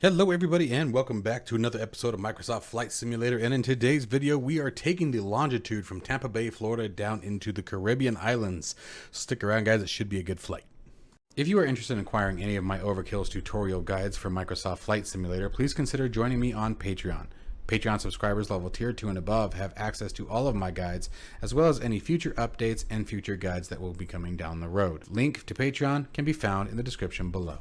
Hello everybody and welcome back to another episode of Microsoft Flight Simulator, and in today's video we are taking the Longitude from Tampa Bay, Florida down into the Caribbean islands. Stick around guys, it should be a good flight. If you are interested in acquiring any of my Overkills tutorial guides for Microsoft Flight Simulator, please consider joining me on Patreon. Patreon subscribers level tier 2 and above have access to all of my guides, as well as any future updates and future guides that will be coming down the road. Link to Patreon can be found in the description below.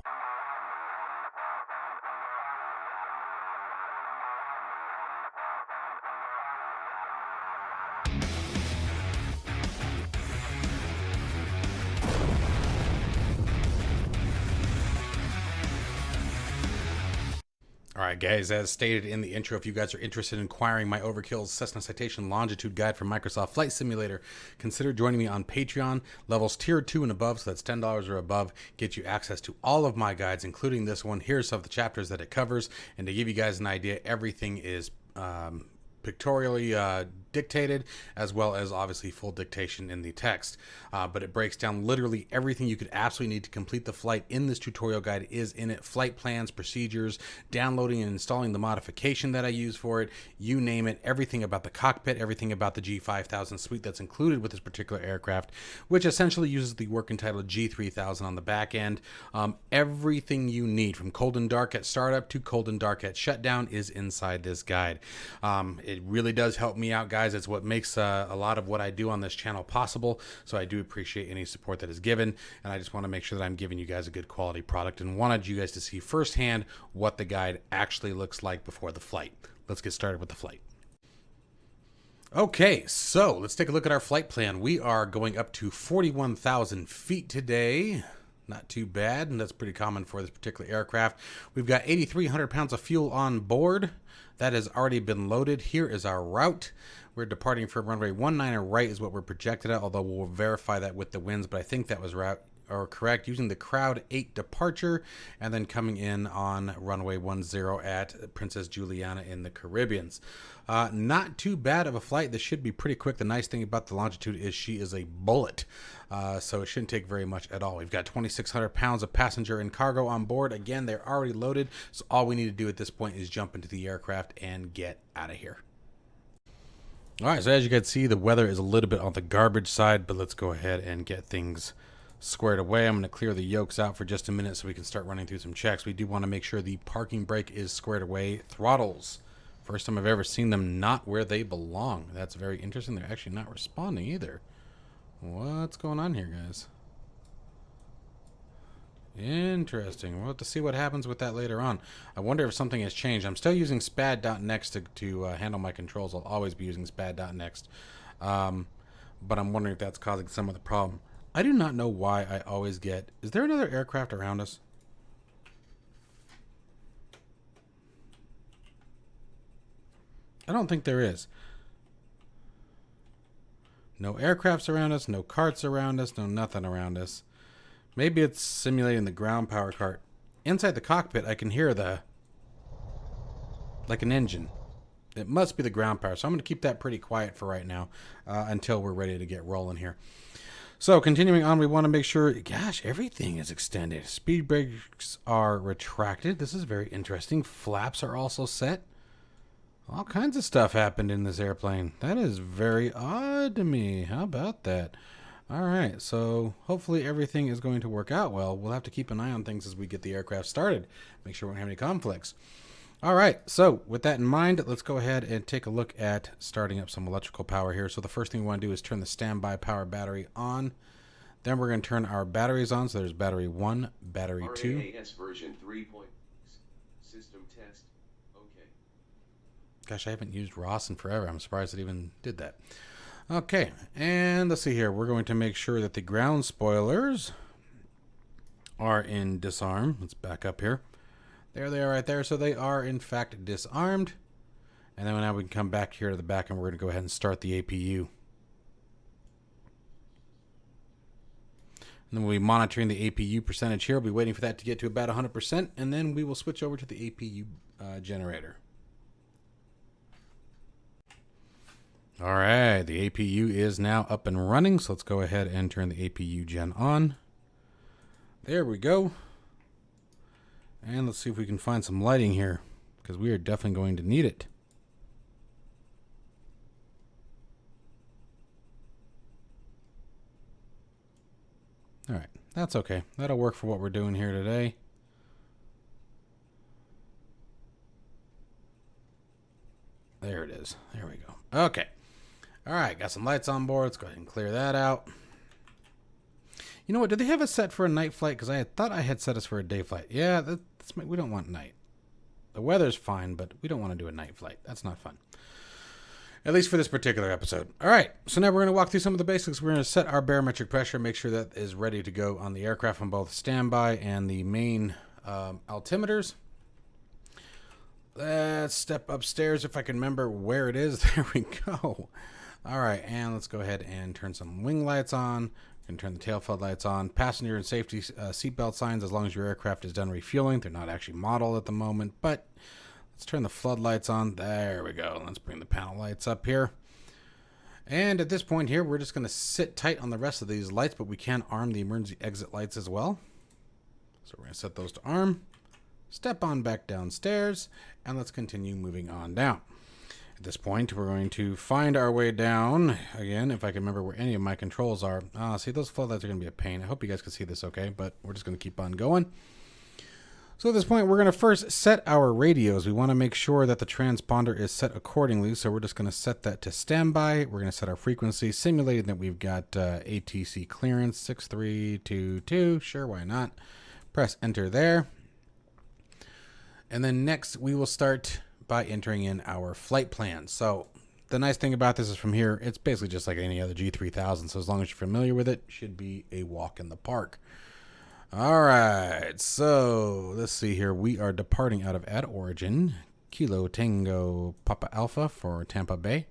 Alright guys, as stated in the intro, if you guys are interested in acquiring my Overkills Cessna Citation Longitude guide from Microsoft Flight Simulator, consider joining me on Patreon. Levels tier 2 and above, so that's $10 or above, get you access to all of my guides, including this one. Here's some of the chapters that it covers, and to give you guys an idea, everything is pictorially dictated, as well as obviously full dictation in the text, but it breaks down literally everything you could absolutely need to complete the flight. In this tutorial guide is in it: flight plans, procedures, downloading and installing the modification that I use for it, you name it, everything about the cockpit, everything about the G5000 suite that's included with this particular aircraft, which essentially uses the work entitled G3000 on the back end. Everything you need from cold and dark at startup to cold and dark at shutdown is inside this guide. It really does help me out, guys. It's what makes a lot of what I do on this channel possible, so I do appreciate any support that is given, and I just want to make sure that I'm giving you guys a good quality product and wanted you guys to see firsthand what the guide actually looks like before the flight. Let's get started with the flight. Okay, so let's take a look at our flight plan. We are going up to 41,000 feet today. Not too bad, and that's pretty common for this particular aircraft. We've got 8,300 pounds of fuel on board. That has already been loaded. Here is our route. We're departing from runway 19 right is what we're projected at, although we'll verify that with the winds, but I think that was correct, using the Crowd 8 departure and then coming in on runway 10 at Princess Juliana in the Caribbeans. Not too bad of a flight. This should be pretty quick. The nice thing about the Longitude is she is a bullet, so it shouldn't take very much at all. We've got 2,600 pounds of passenger and cargo on board. Again, they're already loaded, so all we need to do at this point is jump into the aircraft and get out of here. All right, so as you can see, the weather is a little bit on the garbage side, but let's go ahead and get things squared away. I'm going to clear the yokes out for just a minute so we can start running through some checks. We do want to make sure the parking brake is squared away. Throttles, first time I've ever seen them not where they belong. That's very interesting. They're actually not responding either. What's going on here, guys? Interesting. We'll have to see what happens with that later on. I wonder if something has changed. I'm still using spad.next to handle my controls. I'll always be using spad.next. But I'm wondering if that's causing some of the problem. I do not know why I always get... Is there another aircraft around us? I don't think there is. No aircrafts around us, no carts around us, no nothing around us. Maybe it's simulating the ground power cart. Inside the cockpit, I can hear like an engine. It must be the ground power, so I'm going to keep that pretty quiet for right now until we're ready to get rolling here. So continuing on, we want to make sure, gosh, everything is extended. Speed brakes are retracted. This is very interesting. Flaps are also set. All kinds of stuff happened in this airplane. That is very odd to me. How about that? All right, so hopefully everything is going to work out well. We'll have to keep an eye on things as we get the aircraft started. Make sure we don't have any conflicts. All right, so with that in mind, let's go ahead and take a look at starting up some electrical power here. So the first thing we want to do is turn the standby power battery on. Then we're going to turn our batteries on. So there's battery 1, battery 2. RAS version 3. System test. Okay. Gosh, I haven't used ROS in forever. I'm surprised it even did that. Okay, and let's see here. We're going to make sure that the ground spoilers are in disarm. Let's back up here. There they are right there. So they are, in fact, disarmed. And then now we can come back here to the back and we're going to go ahead and start the APU. And then we'll be monitoring the APU percentage here. We'll be waiting for that to get to about 100%. And then we will switch over to the APU generator. All right, the APU is now up and running, so let's go ahead and turn the APU gen on. There we go. And let's see if we can find some lighting here, because we are definitely going to need it. All right, that's okay. That'll work for what we're doing here today. There it is. There we go. Okay. All right, got some lights on board. Let's go ahead and clear that out. You know what? Did they have us set for a night flight? Because I thought I had set us for a day flight. Yeah, we don't want night. The weather's fine, but we don't want to do a night flight. That's not fun. At least for this particular episode. All right, so now we're going to walk through some of the basics. We're going to set our barometric pressure, make sure that is ready to go on the aircraft on both standby and the main altimeters. Let's step upstairs if I can remember where it is. There we go. All right, and let's go ahead and turn some wing lights on. We can turn the tail floodlights on. Passenger and safety seatbelt signs as long as your aircraft is done refueling. They're not actually modeled at the moment, but let's turn the floodlights on. There we go. Let's bring the panel lights up here. And at this point here, we're just going to sit tight on the rest of these lights, but we can arm the emergency exit lights as well. So we're going to set those to arm. Step on back downstairs, and let's continue moving on down. At this point, we're going to find our way down. Again, if I can remember where any of my controls are. See, those floodlights are going to be a pain. I hope you guys can see this okay, but we're just going to keep on going. So at this point, we're going to first set our radios. We want to make sure that the transponder is set accordingly, so we're just going to set that to standby. We're going to set our frequency, simulating that we've got ATC clearance 6322. Sure, why not? Press enter there. And then next, we will start by entering in our flight plan. So the nice thing about this is from here, it's basically just like any other G3000. So as long as you're familiar with it, should be a walk in the park. All right, so let's see here. We are departing out of at origin, Kilo Tango Papa Alpha for Tampa Bay.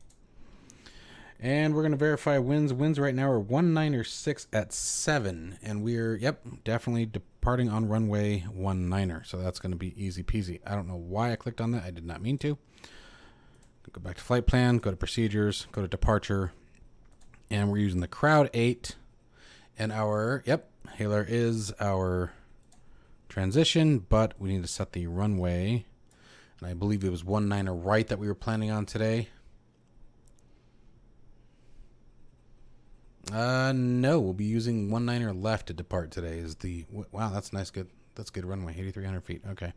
And we're going to verify winds. Winds right now are 196 at 7. And we're, definitely departing on runway 19. So that's going to be easy peasy. I don't know why I clicked on that. I did not mean to. Go back to flight plan, go to procedures, go to departure. And we're using the Crowd 8. And our, Hailer is our transition, but we need to set the runway. And I believe it was 19 right that we were planning on today. No, we'll be using 19 left to depart today. Wow, that's nice. Good. That's good runway, 8,300 feet. Okay.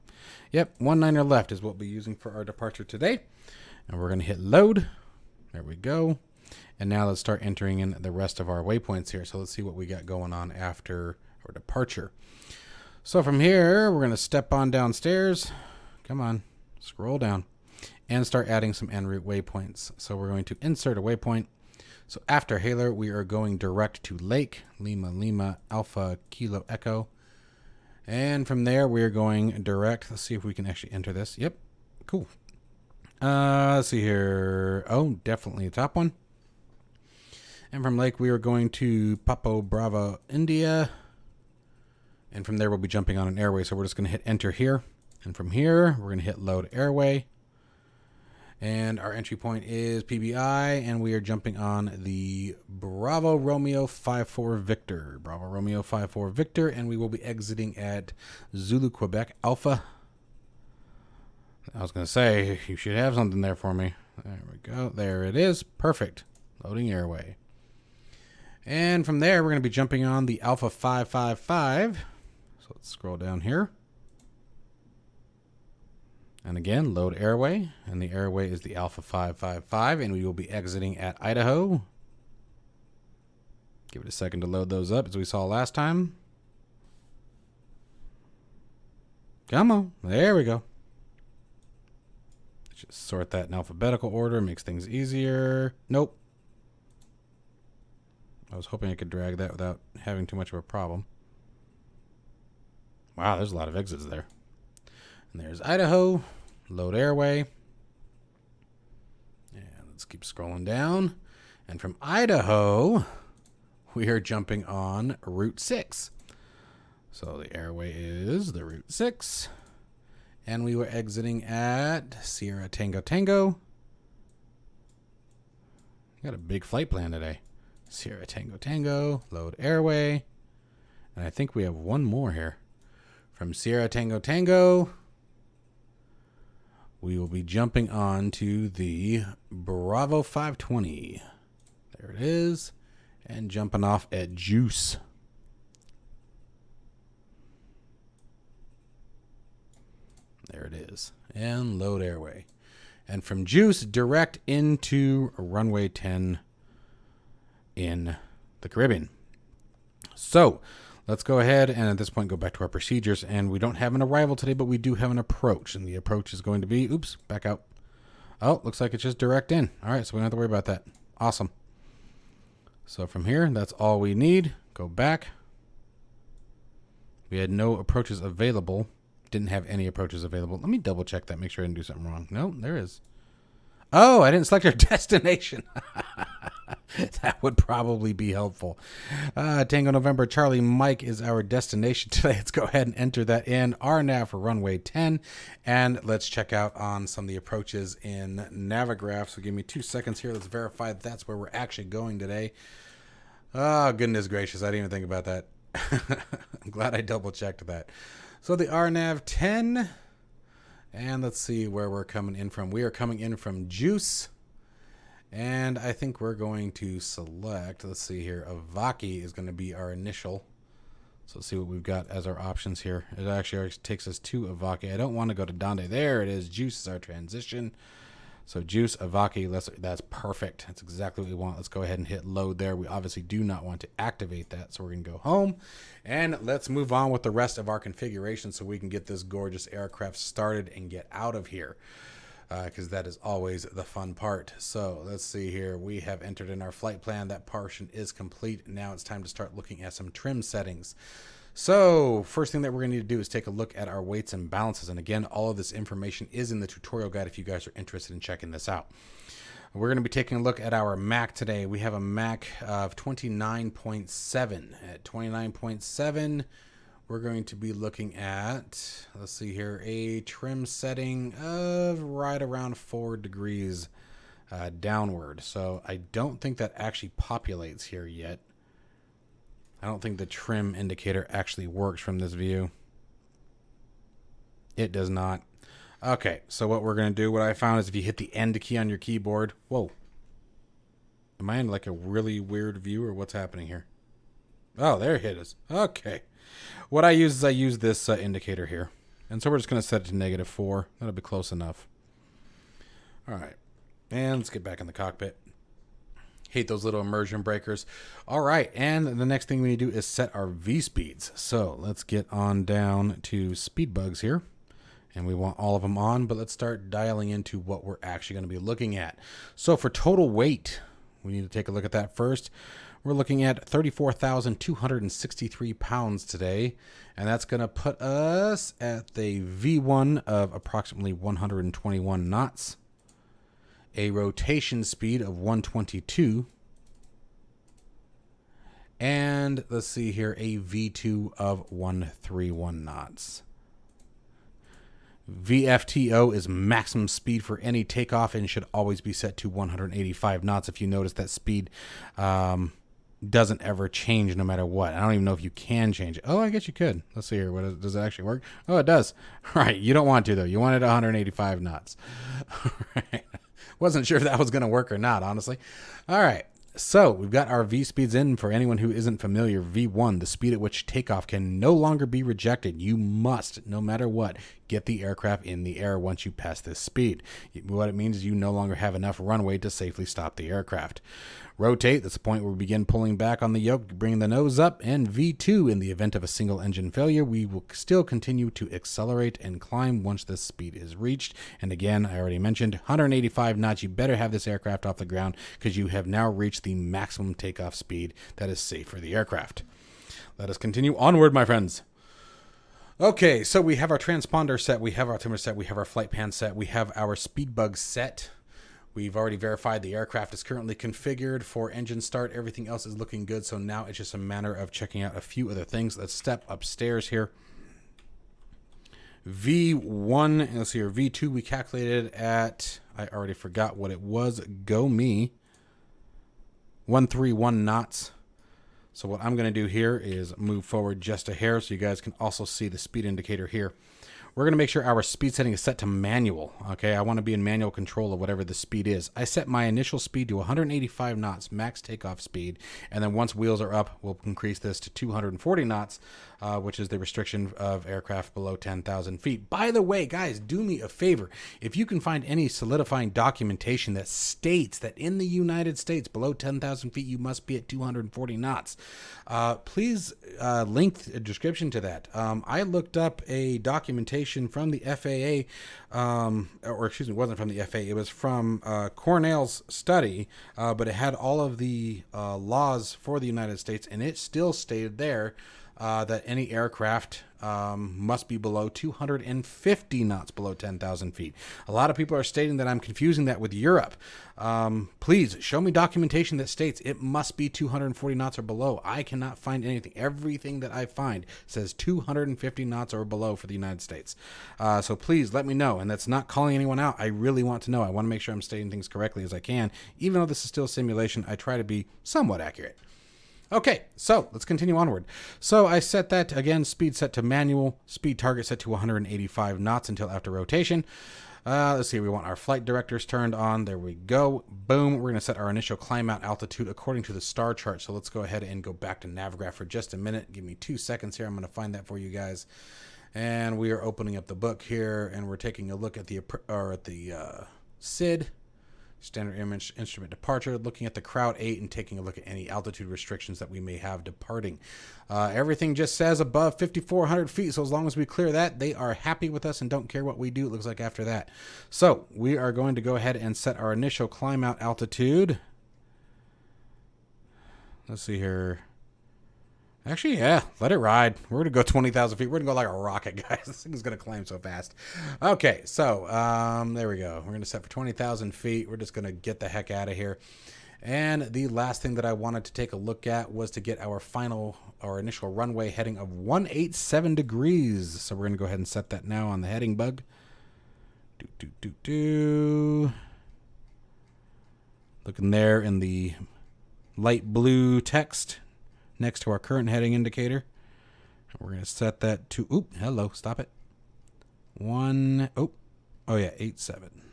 Yep, 19 left is what we'll be using for our departure today. And we're going to hit load. There we go. And now let's start entering in the rest of our waypoints here. So let's see what we got going on after our departure. So from here, we're going to step on downstairs. Come on, scroll down. And start adding some en route waypoints. So we're going to insert a waypoint. So after Hailer, we are going direct to Lake, Lima, Alpha, Kilo, Echo. And from there, we're going direct. Let's see if we can actually enter this. Yep, cool. Let's see here. Oh, definitely the top one. And from Lake, we are going to Papo Bravo, India. And from there, we'll be jumping on an airway. So we're just going to hit enter here. And from here, we're going to hit load airway. And our entry point is PBI, and we are jumping on the Bravo Romeo 54 Victor. Bravo Romeo 54 Victor, and we will be exiting at Zulu Quebec Alpha. I was going to say, you should have something there for me. There we go. There it is. Perfect. Loading airway. And from there, we're going to be jumping on the Alpha 555. So let's scroll down here. And again, load airway. And the airway is the Alpha 555. And we will be exiting at Idaho. Give it a second to load those up as we saw last time. Come on. There we go. Let's just sort that in alphabetical order. Makes things easier. Nope. I was hoping I could drag that without having too much of a problem. Wow, there's a lot of exits there. And there's Idaho. Load airway. And let's keep scrolling down. And from Idaho, we are jumping on Route 6. So the airway is the Route 6. And we were exiting at Sierra Tango Tango. Got a big flight plan today. Sierra Tango Tango, load airway. And I think we have one more here. From Sierra Tango Tango, we will be jumping on to the Bravo 520. There it is. And jumping off at Juice. There it is. And load airway. And from Juice, direct into runway 10 in the Caribbean. So let's go ahead and at this point go back to our procedures. And we don't have an arrival today, but we do have an approach. And the approach is going to be, oops, back out. Oh, looks like it's just direct in. All right, so we don't have to worry about that. Awesome. So from here, that's all we need. Go back. We had no approaches available. Didn't have any approaches available. Let me double check that. Make sure I didn't do something wrong. No, there is. Oh, I didn't select our destination. That would probably be helpful. Tango November Charlie Mike is our destination today. Let's go ahead and enter that in. RNAV for runway 10. And let's check out on some of the approaches in Navigraph. So give me 2 seconds here. Let's verify that's where we're actually going today. Oh, goodness gracious. I didn't even think about that. I'm glad I double checked that. So the RNAV 10, and let's see where we're coming in from. We are coming in from Juice, and I think we're going to select, let's see here, Avaki is going to be our initial. So let's see what we've got as our options here. It actually takes us to Avaki. I don't want to go to Donde. There it is. Juice is our transition. So Juice, Avaki, that's perfect. That's exactly what we want. Let's go ahead and hit load there. We obviously do not want to activate that, so we're going to go home. And let's move on with the rest of our configuration so we can get this gorgeous aircraft started and get out of here, because that is always the fun part. So let's see here. We have entered in our flight plan. That portion is complete. Now it's time to start looking at some trim settings. So first thing that we're going to need to do is take a look at our weights and balances. And again, all of this information is in the tutorial guide if you guys are interested in checking this out. We're going to be taking a look at our Mac today. We have a Mac of 29.7. At 29.7, we're going to be looking at, let's see here, a trim setting of right around 4 degrees downward. So I don't think that actually populates here yet. I don't think the trim indicator actually works from this view. It does not. Okay, so what we're going to do, what I found is if you hit the end key on your keyboard, whoa. Am I in like a really weird view or what's happening here? Oh, there it is. Okay. What I use is I use this indicator here. And so we're just going to set it to -4. That'll be close enough. All right. And let's get back in the cockpit. Hate those little immersion breakers. All right, and the next thing we need to do is set our V speeds. So let's get on down to speed bugs here. And we want all of them on, but let's start dialing into what we're actually going to be looking at. So for total weight, we need to take a look at that first. We're looking at 34,263 pounds today, and that's going to put us at the V1 of approximately 121 knots. A rotation speed of 122, and let's see here, a V2 of 131 knots. VFTO is maximum speed for any takeoff and should always be set to 185 knots. If you notice, that speed doesn't ever change no matter what. I don't even know if you can change it. Oh, I guess you could. Let's see here. Does it actually work? Oh, it does. All right. You don't want to, though. You want it at 185 knots. All right. Wasn't sure if that was going to work or not, honestly. All right. So we've got our V speeds in. For anyone who isn't familiar, V1, the speed at which takeoff can no longer be rejected. You must, no matter what, get the aircraft in the air once you pass this speed. What it means is you no longer have enough runway to safely stop the aircraft. Rotate, that's the point where we begin pulling back on the yoke, bringing the nose up, and V2, in the event of a single engine failure, we will still continue to accelerate and climb once this speed is reached. And again, I already mentioned 185 knots. You better have this aircraft off the ground because you have now reached the maximum takeoff speed that is safe for the aircraft. Let us continue onward, my friends. Okay, so we have our transponder set, we have our altimeter set, we have our flight pan set, we have our speed bug set. We've already verified the aircraft is currently configured for engine start. Everything else is looking good. So now it's just a matter of checking out a few other things. Let's step upstairs here. V1, let's see here. V2 we calculated at, I already forgot what it was. Go me. 131 knots. So what I'm going to do here is move forward just a hair so you guys can also see the speed indicator here. We're going to make sure our speed setting is set to manual. Okay, I want to be in manual control of whatever the speed is. I set my initial speed to 185 knots, max takeoff speed, and then once wheels are up, we'll increase this to 240 knots, which is the restriction of aircraft below 10,000 feet. By the way, guys, do me a favor. If you can find any solidifying documentation that states that in the United States, below 10,000 feet, you must be at 240 knots, please link a description to that. I looked up a documentation from the FAA, or excuse me, it wasn't from the FAA, it was from Cornell's study, but it had all of the laws for the United States, and it still stated there that any aircraft must be below 250 knots below 10,000 feet. A lot of people are stating that I'm confusing that with Europe. Please show me documentation that states it must be 240 knots or below. I cannot find anything. Everything that I find says 250 knots or below for the United States. So please let me know. And that's not calling anyone out. I really want to know. I want to make sure I'm stating things correctly as I can. Even though this is still a simulation, I try to be somewhat accurate. Okay, so let's continue onward. So I set that, again, speed set to manual, speed target set to 185 knots until after rotation. Let's see, we want our flight directors turned on. There we go. Boom. We're going to set our initial climb out altitude according to the star chart. So let's go ahead and go back to Navgraph for just a minute. Give me 2 seconds here. I'm going to find that for you guys. And we are opening up the book here, and we're taking a look at the SID. Standard image instrument departure, looking at the crowd 8 and taking a look at any altitude restrictions that we may have departing. Everything just says above 5,400 feet, so as long as we clear that, they are happy with us and don't care what we do, it looks like, after that. So we are going to go ahead and set our initial climb out altitude. Let's see here. Actually, yeah, let it ride. We're going to go 20,000 feet. We're going to go like a rocket, guys. This thing is going to climb so fast. Okay, so there we go. We're going to set for 20,000 feet. We're just going to get the heck out of here. And the last thing that I wanted to take a look at was to get our initial runway heading of 187 degrees. So we're going to go ahead and set that now on the heading bug. Looking there in the light blue text next to our current heading indicator. And we're going to set that to, oop, hello, stop it. 87.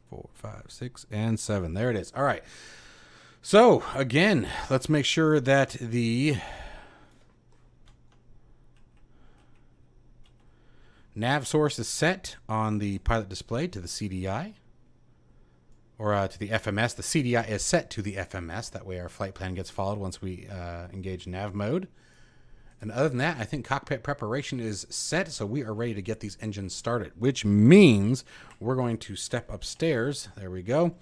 4, 5, 6, and 7. There it is. All right. So again, let's make sure that the nav source is set on the pilot display to the CDI, or to the FMS. The CDI is set to the FMS. That way our flight plan gets followed once we engage nav mode. And other than that, I think cockpit preparation is set, so we are ready to get these engines started, which means we're going to step upstairs. There we go.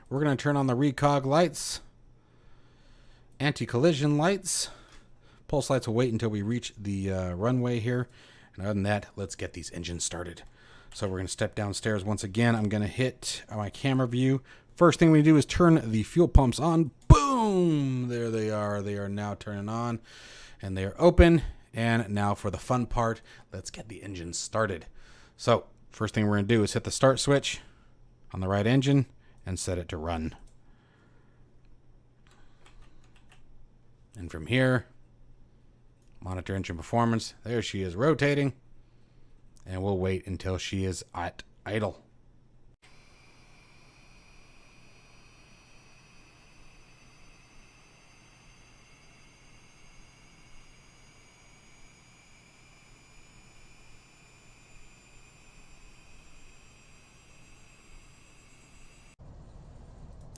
We're going to turn on the recog lights, anti-collision lights. Pulse lights will wait until we reach the runway here. And other than that, let's get these engines started. So we're going to step downstairs once again. I'm going to hit my camera view. First thing we do is turn the fuel pumps on. Boom! There they are. They are now turning on. And they are open. And now for the fun part, let's get the engines started. So first thing we're going to do is hit the start switch on the right engine and set it to run. And from here, monitor engine performance. There she is rotating. And we'll wait until she is at idle.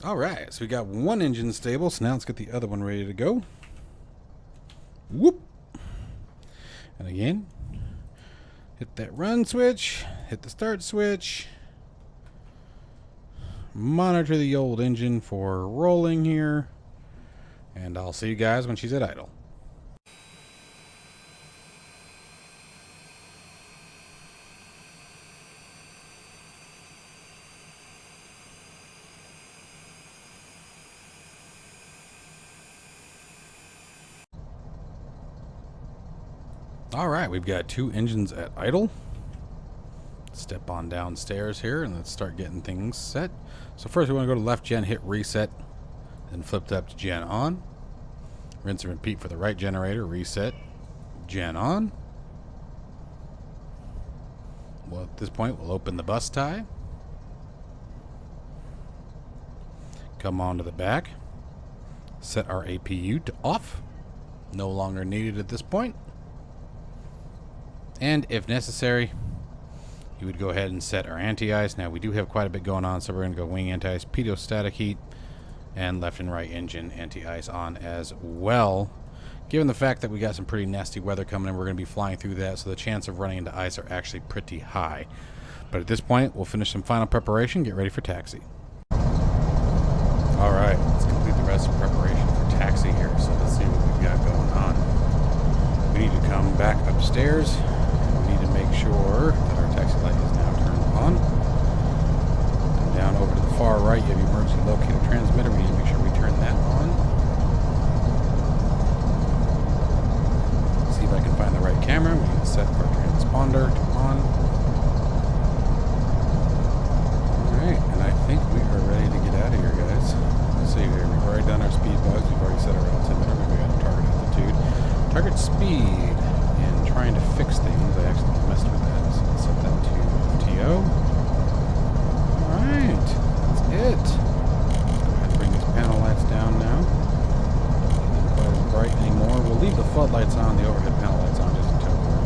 All right, so we got one engine stable. So now let's get the other one ready to go. Whoop. And again, hit that run switch, hit the start switch, monitor the old engine for rolling here, and I'll see you guys when she's at idle. All right, we've got two engines at idle. Step on downstairs here and let's start getting things set. So first we want to go to left gen, hit reset, then flip up to gen on. Rinse and repeat for the right generator, reset, gen on. Well, at this point we'll open the bus tie. Come on to the back. Set our APU to off. No longer needed at this point. And if necessary, you would go ahead and set our anti-ice. Now we do have quite a bit going on, so we're going to go wing anti-ice, pitot static heat, and left and right engine anti-ice on as well. Given the fact that we got some pretty nasty weather coming in, we're going to be flying through that, so the chance of running into ice are actually pretty high. But at this point, we'll finish some final preparation, get ready for taxi. Alright, let's complete the rest of preparation for taxi here, so let's see what we've got going on. We need to come back upstairs. We need to make sure that our taxi light is now turned on. Come down over to the far right, you have your emergency locator transmitter. We need to make sure we turn that on. See if I can find the right camera. We need to set our transponder to on. Alright, and I think we are ready to get out of here, guys. Let's see here. We've already done our speed bugs. We've already set our altimeter. We've got target altitude. Target speed. And trying to fix things, I actually messed with that. So let's set that to FTO. Alright, that's it. Let's go ahead and bring these panel lights down now. Not quite as bright anymore. We'll leave the floodlights on, the overhead panel lights on, just until we're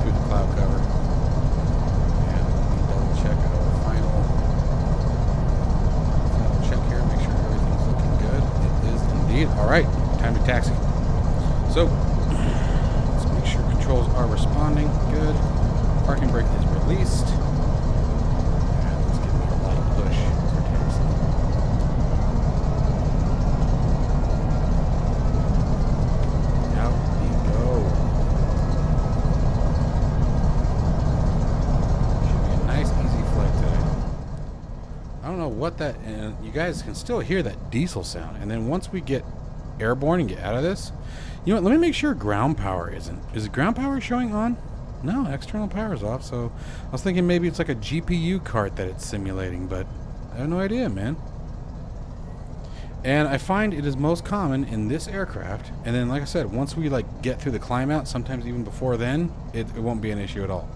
through the cloud cover. And let me double check our final check here, make sure everything's looking good. It is indeed. Alright, time to taxi. So, controls are responding. Good. Parking brake is released. And let's give it a light push for taxi. Out we go. Should be a nice, easy flight today. I don't know what that... And you guys can still hear that diesel sound. And then once we get airborne and get out of this... You know what, let me make sure ground power isn't. Is the ground power showing on? No, external power is off, so I was thinking maybe it's like a GPU cart that it's simulating, but I have no idea, man. And I find it is most common in this aircraft, and then like I said, once we like get through the climb out, sometimes even before then, it won't be an issue at all.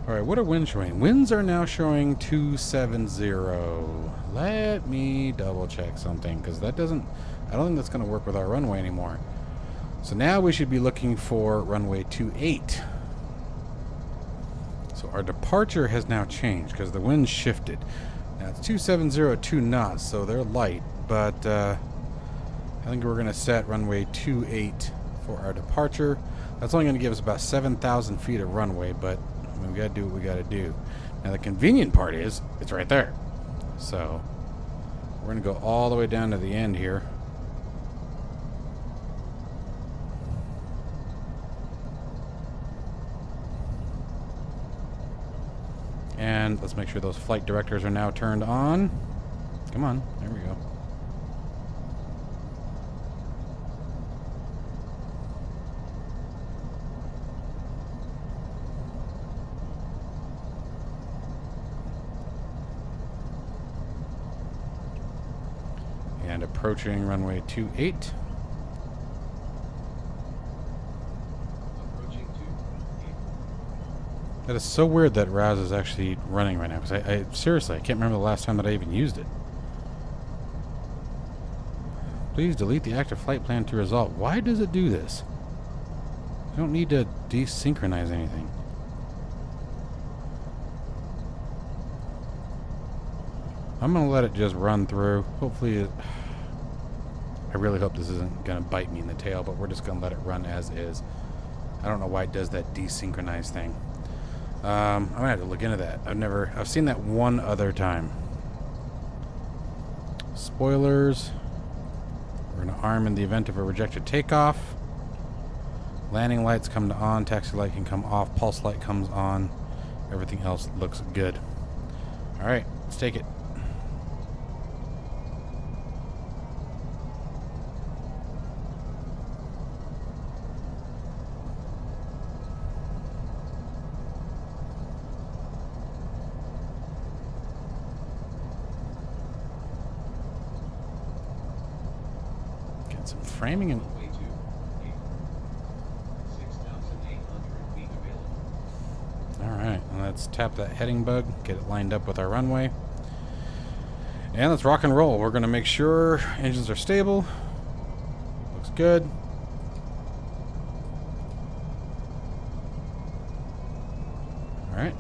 Alright, what are winds showing? Winds are now showing 270. Let me double check something, because that doesn't, I don't think that's going to work with our runway anymore. So now we should be looking for runway 28. So our departure has now changed because the wind shifted. Now it's 270 at 2 knots, so they're light, but I think we're going to set runway 28 for our departure. That's only going to give us about 7,000 feet of runway, but I mean, we got to do what we got to do. Now the convenient part is it's right there. So we're going to go all the way down to the end here. And let's make sure those flight directors are now turned on. Come on, there we go. And approaching runway 28. That is so weird that RAS is actually running right now, because I seriously, I can't remember the last time that I even used it. Please delete the active flight plan to resolve. Why does it do this? I don't need to desynchronize anything. I'm going to let it just run through. Hopefully it... I really hope this isn't going to bite me in the tail, but we're just going to let it run as is. I don't know why it does that desynchronize thing. I'm gonna have to look into that. I've seen that one other time. Spoilers. We're gonna arm in the event of a rejected takeoff. Landing lights come to on, taxi light can come off, pulse light comes on. Everything else looks good. Alright, let's take it. Got some framing and... Runway 28. 6,800 feet available. Alright, let's tap that heading bug, get it lined up with our runway. And let's rock and roll. We're going to make sure engines are stable. Looks good. Alright,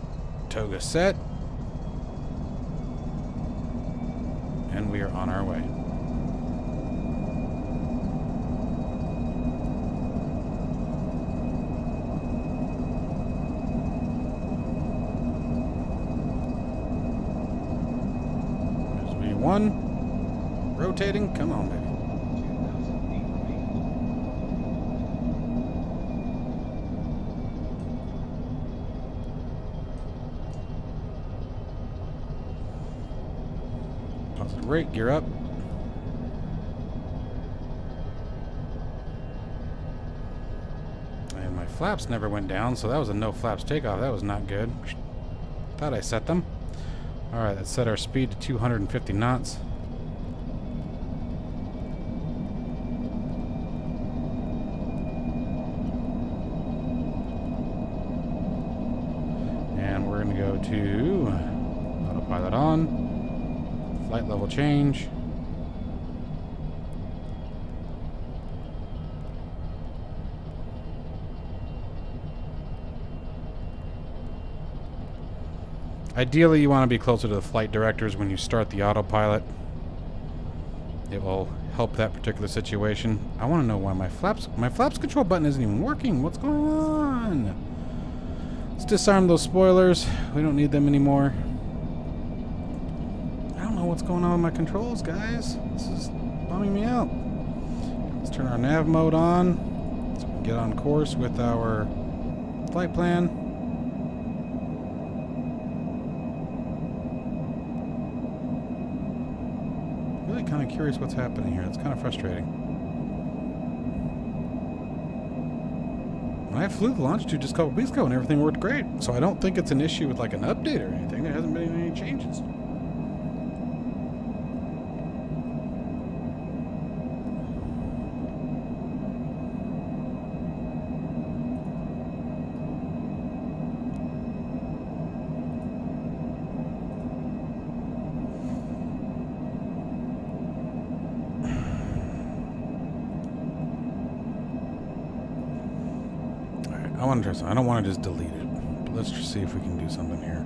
toga set. And we are on our way. There's V1. Rotating. Come on, baby. 2,000 feet remaining. Positive rate, gear up. And my flaps never went down, so that was a no flaps takeoff. That was not good. Thought I set them. Alright, let's set our speed to 250 knots. And we're going to go to autopilot on. Flight level change. Ideally, you want to be closer to the flight directors when you start the autopilot. It will help that particular situation. I want to know why my flaps control button isn't even working. What's going on? Let's disarm those spoilers. We don't need them anymore. What's going on with my controls, guys? This is bumming me out. Let's turn our nav mode on so we can get on course with our flight plan. Really kind of curious what's happening here. It's kind of frustrating. I flew the Longitude just a couple weeks ago and everything worked great, so I don't think it's an issue with like an update or anything. There hasn't been any changes. I want to try something. I don't want to just delete it. But let's just see if we can do something here.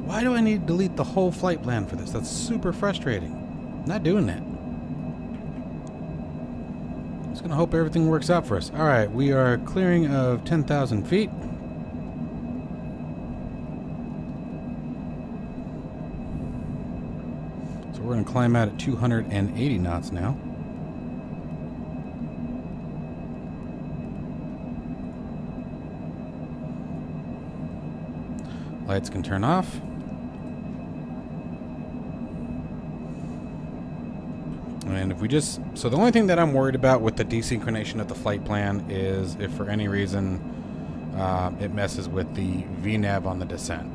Why do I need to delete the whole flight plan for this? That's super frustrating. I'm not doing that. Just gonna hope everything works out for us. Alright, we are clearing of 10,000 feet. So we're gonna climb out at 280 knots now. Lights can turn off. And if we just... So the only thing that I'm worried about with the desynchronization of the flight plan is if for any reason it messes with the VNAV on the descent.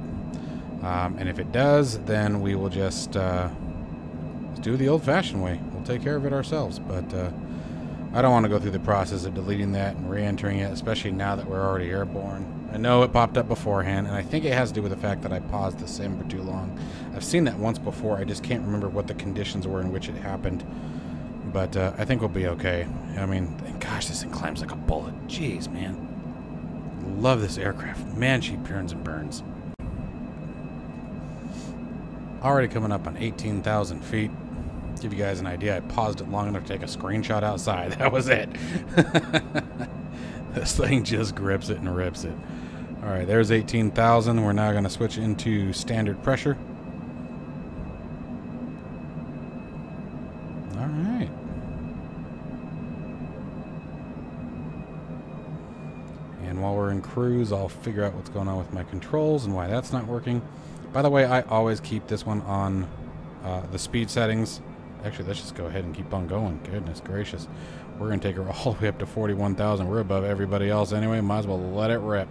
And if it does, then we will just do the old-fashioned way. We'll take care of it ourselves. But I don't want to go through the process of deleting that and re-entering it, especially now that we're already airborne. I know it popped up beforehand, and I think it has to do with the fact that I paused the sim for too long. I've seen that once before. I just can't remember what the conditions were in which it happened. But I think we'll be okay. I mean, gosh, this thing climbs like a bullet. Jeez, man. Love this aircraft. Man, she burns and burns. Already coming up on 18,000 feet. Give you guys an idea, I paused it long enough to take a screenshot outside. That was it. This thing just grips it and rips it. Alright, there's 18,000. We're now going to switch into standard pressure. Alright. And while we're in cruise, I'll figure out what's going on with my controls and why that's not working. By the way, I always keep this one on the speed settings Actually, let's just go ahead and keep on going. Goodness gracious. We're going to take her all the way up to 41,000. We're above everybody else anyway. Might as well let it rip.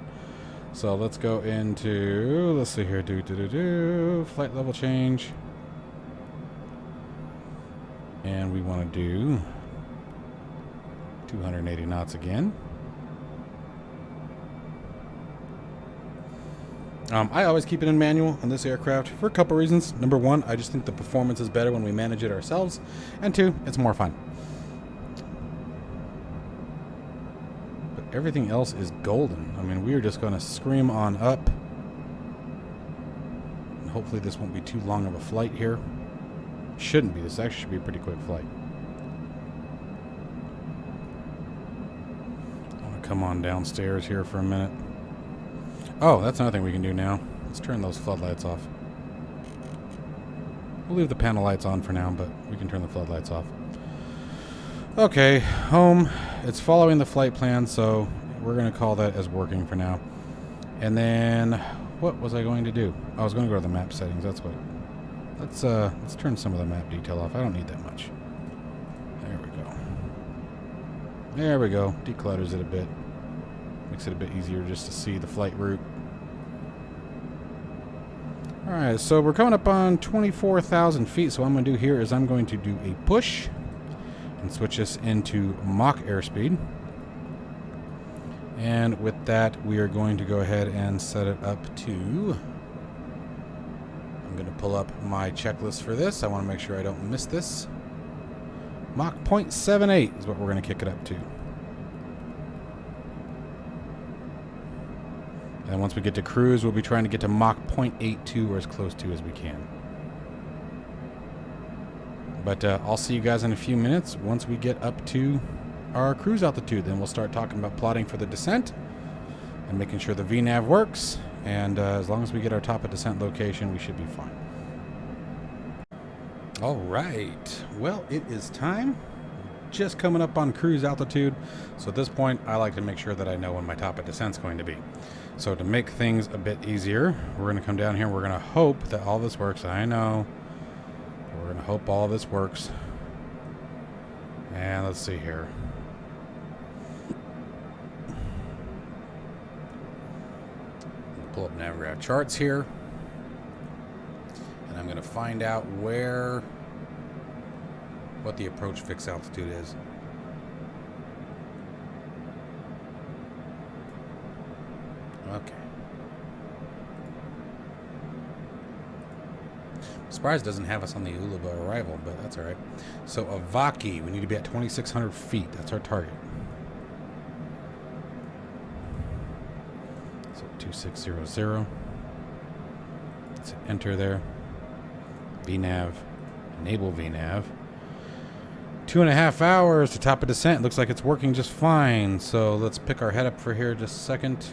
So let's go into, let's see here, flight level change. And we want to do 280 knots again. I always keep it in manual on this aircraft for a couple reasons. Number one, I just think the performance is better when we manage it ourselves. And two, it's more fun. But everything else is golden. I mean, we are just going to scream on up. And hopefully this won't be too long of a flight here. Shouldn't be. This actually should be a pretty quick flight. I want to come on downstairs here for a minute. Oh, that's another thing we can do now. Let's turn those floodlights off. We'll leave the panel lights on for now, but we can turn the floodlights off. Okay, home. It's following the flight plan, so we're going to call that as working for now. And then, what was I going to do? I was going to go to the map settings. That's what. Let's turn some of the map detail off. I don't need that much. There we go. There we go. Declutters it a bit. Makes it a bit easier just to see the flight route. Alright, so we're coming up on 24,000 feet. So what I'm going to do here is I'm going to do a push and switch this into Mach airspeed. And with that, we are going to go ahead and set it up to... I'm going to pull up my checklist for this. I want to make sure I don't miss this. Mach 0.78 is what we're going to kick it up to. And once we get to cruise, we'll be trying to get to Mach 0.82 or as close to as we can. But I'll see you guys in a few minutes once we get up to our cruise altitude. Then we'll start talking about plotting for the descent and making sure the VNav works. And as long as we get our top of descent location, we should be fine. All right. Well, it is time. Just coming up on cruise altitude. So at this point, I like to make sure that I know when my top of descent is going to be. So to make things a bit easier, we're going to come down here. We're going to hope that all this works. I know. We're going to hope all this works. And let's see here. Pull up Navigraph charts here. And I'm going to find out what the approach fixed altitude is. Okay. I'm surprised it doesn't have us on the Ulaba arrival, but that's alright. So Avaki, we need to be at 2,600 feet. That's our target. So 2600. Let's hit enter there. VNav. Enable VNav. 2.5 hours to top of descent. Looks like it's working just fine. So let's pick our head up for here just a second.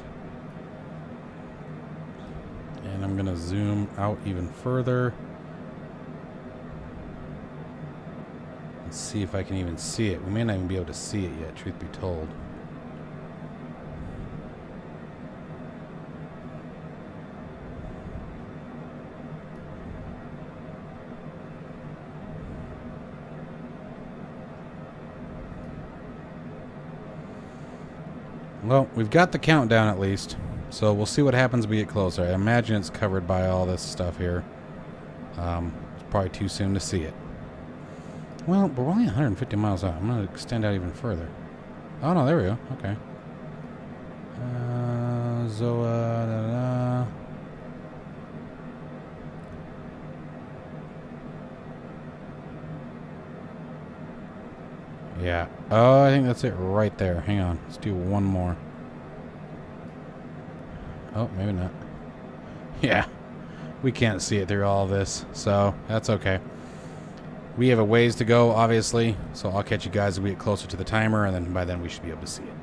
And I'm going to zoom out even further. And see if I can even see it. We may not even be able to see it yet, truth be told. Well, we've got the countdown at least, so we'll see what happens as we get closer. I imagine it's covered by all this stuff here. It's probably too soon to see it. Well, we're only 150 miles out. I'm going to extend out even further. Oh, no, there we go. Okay. Zoa, da, da. Yeah. Oh, I think that's it right there. Hang on. Let's do one more. Oh, maybe not. Yeah. We can't see it through all of this, so that's okay. We have a ways to go, obviously, so I'll catch you guys as we get closer to the timer, and then by then we should be able to see it.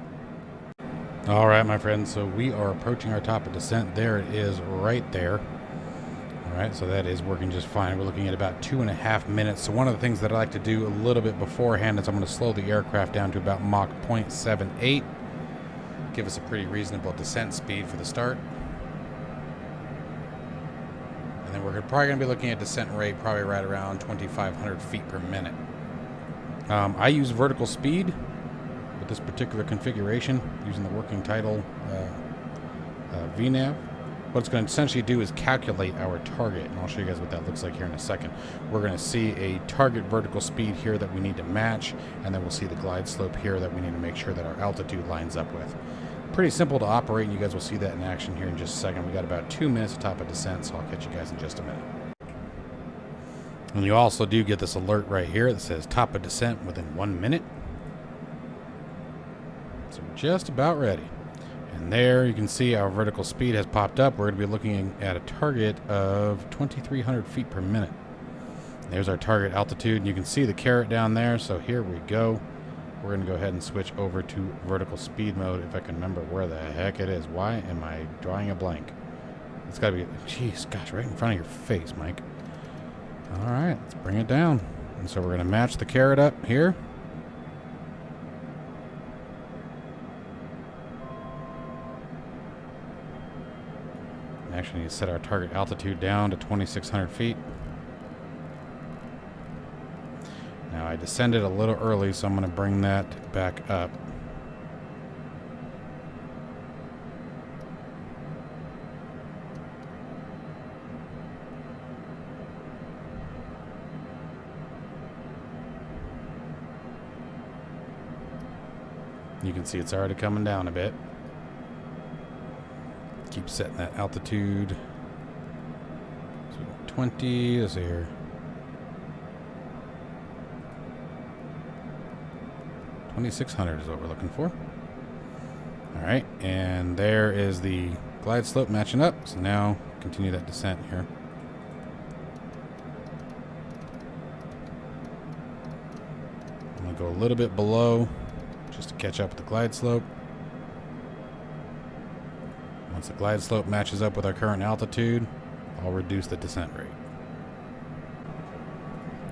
All right, my friends, so we are approaching our top of descent. There it is right there. All right, so that is working just fine. We're looking at about 2.5 minutes. So one of the things that I like to do a little bit beforehand is I'm going to slow the aircraft down to about Mach 0.78. Give us a pretty reasonable descent speed for the start. And then we're probably going to be looking at descent rate probably right around 2,500 feet per minute. I use vertical speed with this particular configuration using the working title VNAV. What it's going to essentially do is calculate our target, and I'll show you guys what that looks like here in a second. We're going to see a target vertical speed here that we need to match, and then we'll see the glide slope here that we need to make sure that our altitude lines up with. Pretty simple to operate, and you guys will see that in action here in just a second. We got about 2 minutes to top of descent, so I'll catch you guys in just a minute. And you also do get this alert right here that says top of descent within 1 minute. So we're just about ready. And there you can see our vertical speed has popped up. We're going to be looking at a target of 2,300 feet per minute. There's our target altitude, and you can see the caret down there. So here we go. We're going to go ahead and switch over to vertical speed mode if I can remember where the heck it is. Why am I drawing a blank? It's got to be, jeez, gosh, right in front of your face, Mike. All right, let's bring it down. And so we're going to match the caret up here. Actually need to set our target altitude down to 2,600 feet. Now I descended a little early, so I'm going to bring that back up. You can see it's already coming down a bit. Keep setting that altitude. So 20 is here. 2,600 is what we're looking for. All right, and there is the glide slope matching up. So now continue that descent here. I'm gonna go a little bit below just to catch up with the glide slope. Once the glide slope matches up with our current altitude, I'll reduce the descent rate.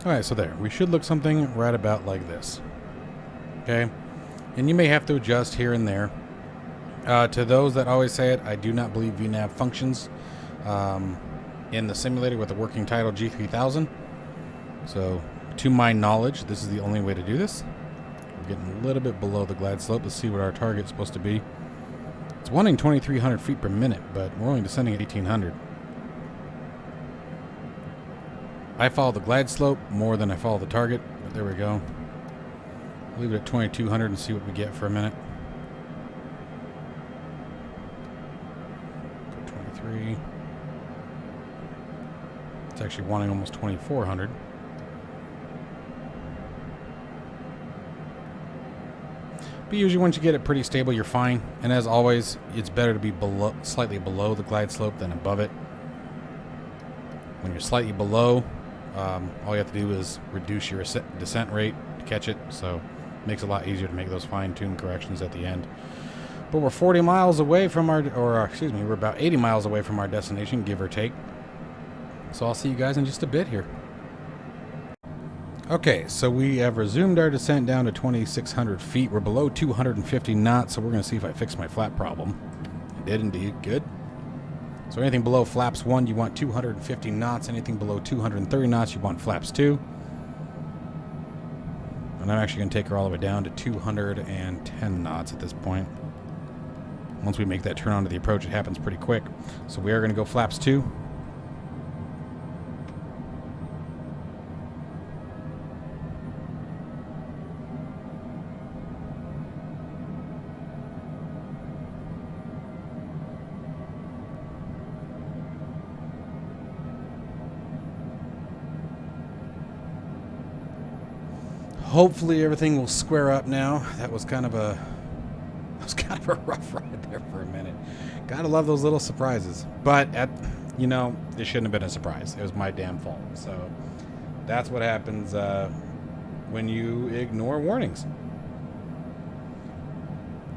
Alright, so there. We should look something right about like this. Okay? And you may have to adjust here and there. To those that always say it, I do not believe VNAV functions in the simulator with the working title G3000. So, to my knowledge, this is the only way to do this. We're getting a little bit below the glide slope. Let's see what our target's supposed to be. It's wanting 2,300 feet per minute, but we're only descending at 1,800. I follow the glide slope more than I follow the target, but there we go. Leave it at 2,200 and see what we get for a minute. 23. It's actually wanting almost 2,400. But usually once you get it pretty stable, you're fine. And as always, it's better to be slightly below the glide slope than above it. When you're slightly below, all you have to do is reduce your descent rate to catch it. So it makes it a lot easier to make those fine-tuned corrections at the end. But we're 40 miles away from we're about 80 miles away from our destination, give or take. So I'll see you guys in just a bit here. Okay, so we have resumed our descent down to 2,600 feet. We're below 250 knots, so we're going to see if I fix my flap problem. I did indeed. Good. So anything below flaps 1, you want 250 knots. Anything below 230 knots, you want flaps 2. And I'm actually going to take her all the way down to 210 knots at this point. Once we make that turn onto the approach, it happens pretty quick. So we are going to go flaps 2. Hopefully everything will square up now. That was kind of a rough ride there for a minute. Gotta love those little surprises. But it shouldn't have been a surprise. It was my damn fault. So that's what happens when you ignore warnings.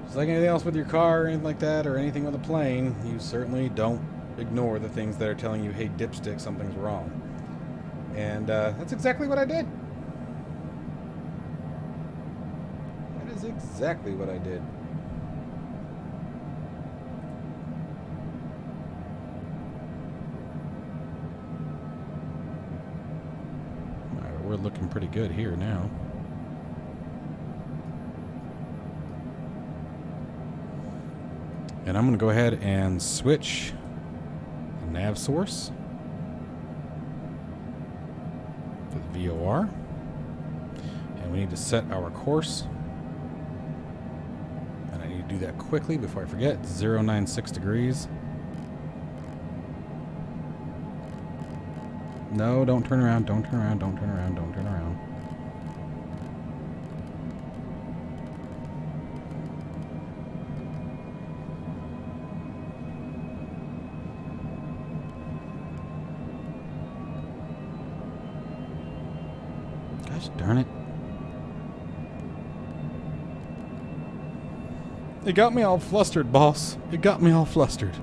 Just like anything else with your car or anything like that, or anything with a plane, you certainly don't ignore the things that are telling you, hey, dipstick, something's wrong. And that's exactly what I did. That is exactly what I did. looking pretty good here now. And I'm going to go ahead and switch the nav source for the VOR. And we need to set our course. And I need to do that quickly before I forget. 096 degrees. No, don't turn around, don't turn around, don't turn around, don't turn around. Gosh darn it. It got me all flustered, boss. It got me all flustered.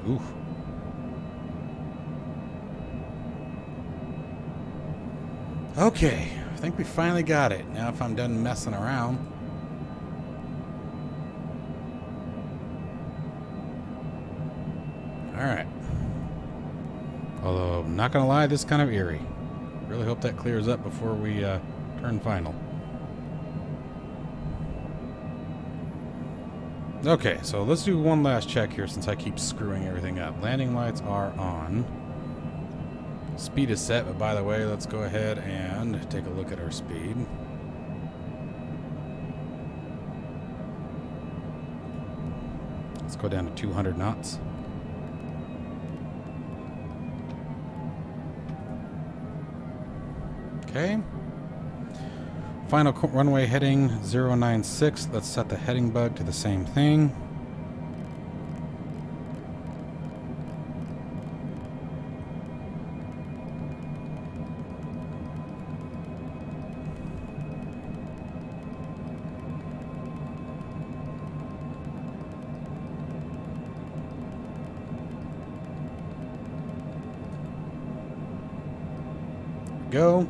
Oof. Okay, I think we finally got it. Now if I'm done messing around. Alright. Although, I'm not gonna lie, this is kind of eerie. Really hope that clears up before we turn final. Okay, so let's do one last check here since I keep screwing everything up. Landing lights are on. Speed is set, but by the way, let's go ahead and take a look at our speed. Let's go down to 200 knots. Okay. Final runway heading 096. Let's set the heading bug to the same thing. Go.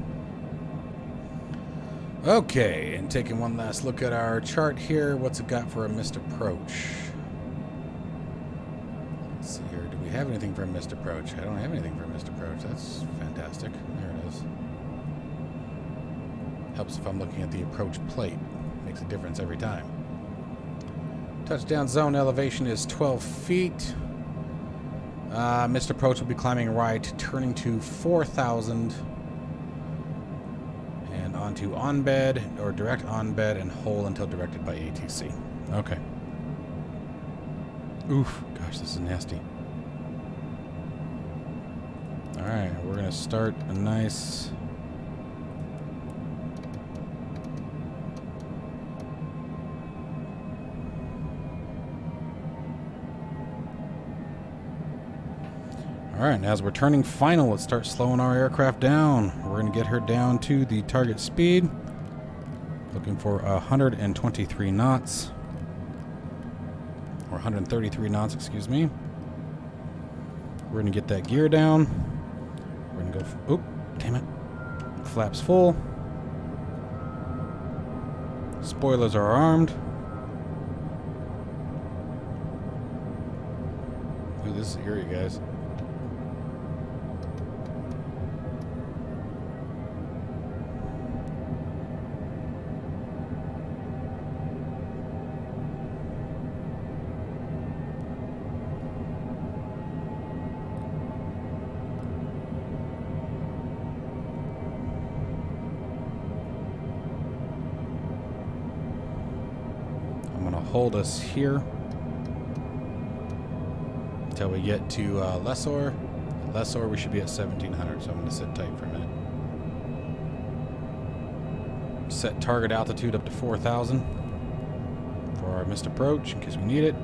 Okay, and taking one last look at our chart here. What's it got for a missed approach? Let's see here. Do we have anything for a missed approach? I don't have anything for a missed approach. That's fantastic. There it is. Helps if I'm looking at the approach plate. Makes a difference every time. Touchdown zone elevation is 12 feet. Missed approach will be climbing right, turning to 4,000. Onto on bed or direct on bed and hold until directed by ATC. Okay. Oof, gosh, this is nasty. All right, we're gonna start a nice. All right, as we're turning final, let's start slowing our aircraft down. We're going to get her down to the target speed. Looking for 123 knots. Or 133 knots, excuse me. We're going to get that gear down. We're going to go... Oop, damn it. Flaps full. Spoilers are armed. Ooh, this is eerie, guys. Hold us here until we get to Lessor. At Lessor, we should be at 1700, so I'm going to sit tight for a minute. Set target altitude up to 4,000 for our missed approach in case we need it.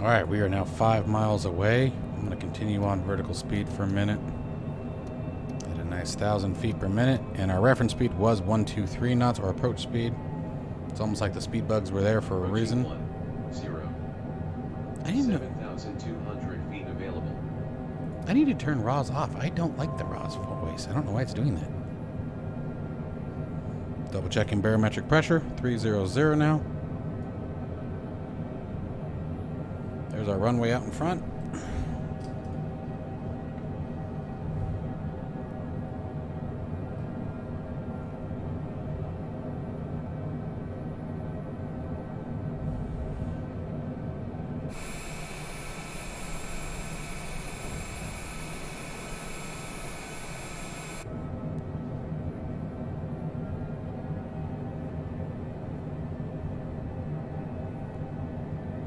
All right, we are now 5 miles away. I'm going to continue on vertical speed for a minute. Nice 1,000 feet per minute, and our reference speed was 123 knots, or approach speed. It's almost like the speed bugs were there for a reason. 0. I need to. 7,200 feet available. I need to turn RAWs off. I don't like the RAWs voice. I don't know why it's doing that. Double checking barometric pressure, 300 now. There's our runway out in front.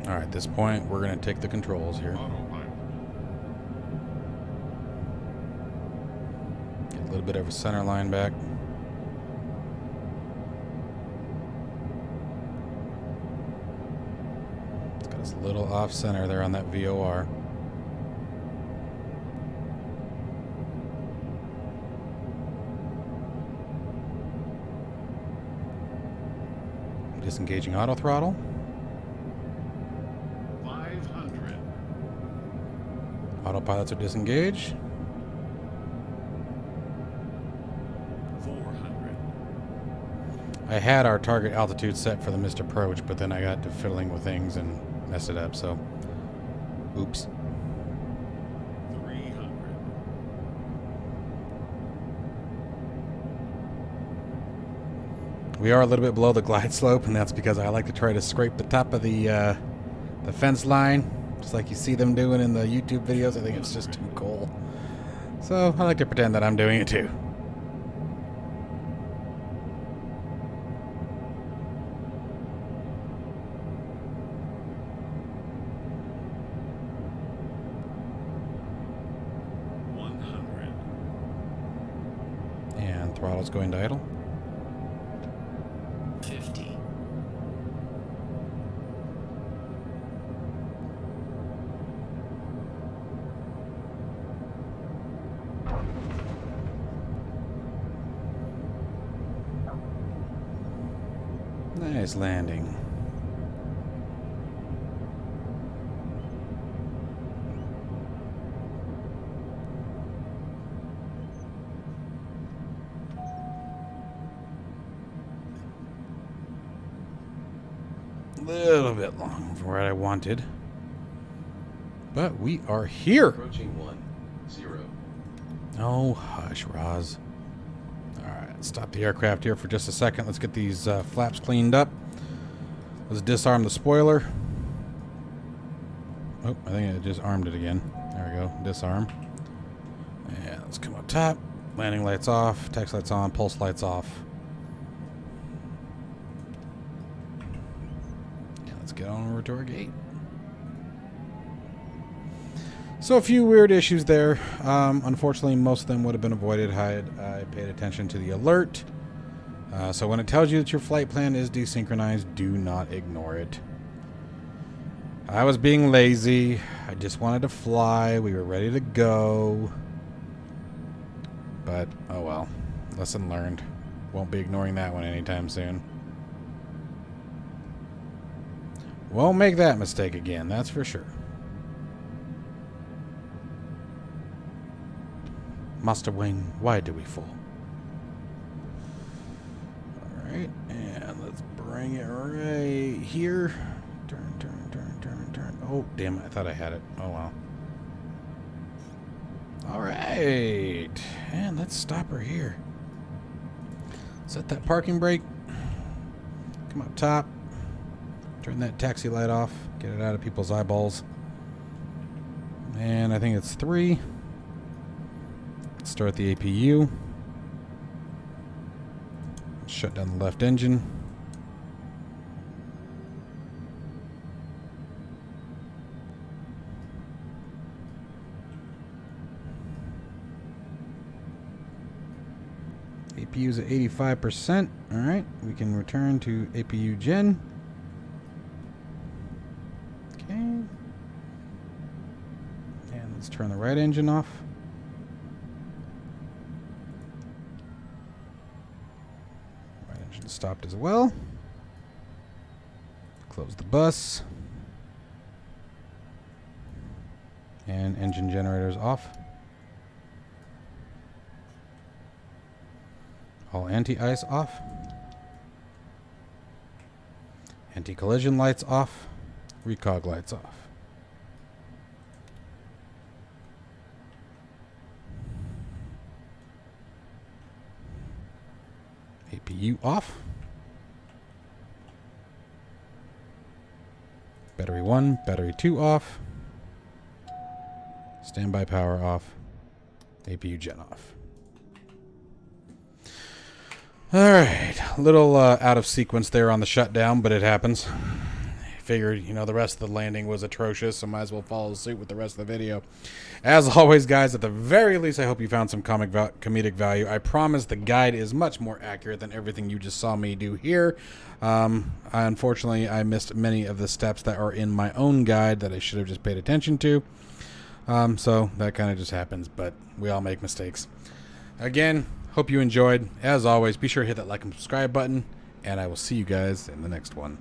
All right, at this point, we're going to take the controls here. Get a little bit of a center line back. It's got us a little off center there on that VOR. Disengaging auto throttle. Autopilots are disengaged. 400. I had our target altitude set for the missed approach, but then I got to fiddling with things and messed it up, so oops. 300. We are a little bit below the glide slope, and that's because I like to try to scrape the top of the fence line. Just like you see them doing in the YouTube videos. I think it's just too cool. So I like to pretend that I'm doing it too. And throttle's going to idle. 50. Nice landing. A little bit long for what I wanted. But we are here. Approaching 10. Oh, hush, Roz. Alright, stop the aircraft here for just a second. Let's get these flaps cleaned up. Let's disarm the spoiler. Oh, I think it just armed it again. There we go. Disarm. And let's come up top. Landing lights off. Text lights on. Pulse lights off. And let's get on over to our gate. So a few weird issues there. Unfortunately, most of them would have been avoided had I paid attention to the alert. So when it tells you that your flight plan is desynchronized, do not ignore it. I was being lazy. I just wanted to fly. We were ready to go. But, oh well. Lesson learned. Won't be ignoring that one anytime soon. Won't make that mistake again, that's for sure. Master Wing, why do we fall? Alright, and let's bring it right here. Turn, turn, turn, turn, turn. Oh, damn it, I thought I had it. Oh, well. Alright, and let's stop her here. Set that parking brake. Come up top. Turn that taxi light off. Get it out of people's eyeballs. And I think it's 3. Start the APU. Shut down the left engine. APU's at 85%. Alright, we can return to APU Gen. Okay. And let's turn the right engine off. Stopped as well. Close the bus. And engine generators off. All anti-ice off. Anti-collision lights off. Recog lights off. APU off. Battery 1, battery 2 off. Standby power off. APU gen off. Alright, a little out of sequence there on the shutdown, but it happens. Figured, you know, the rest of the landing was atrocious, so might as well follow suit with the rest of the video. As always, guys, at the very least, I hope you found some comedic value. I promise the guide is much more accurate than everything you just saw me do here. Unfortunately, I missed many of the steps that are in my own guide that I should have just paid attention to. So that kind of just happens, but we all make mistakes. Again, hope you enjoyed. As always, be sure to hit that like and subscribe button, and I will see you guys in the next one.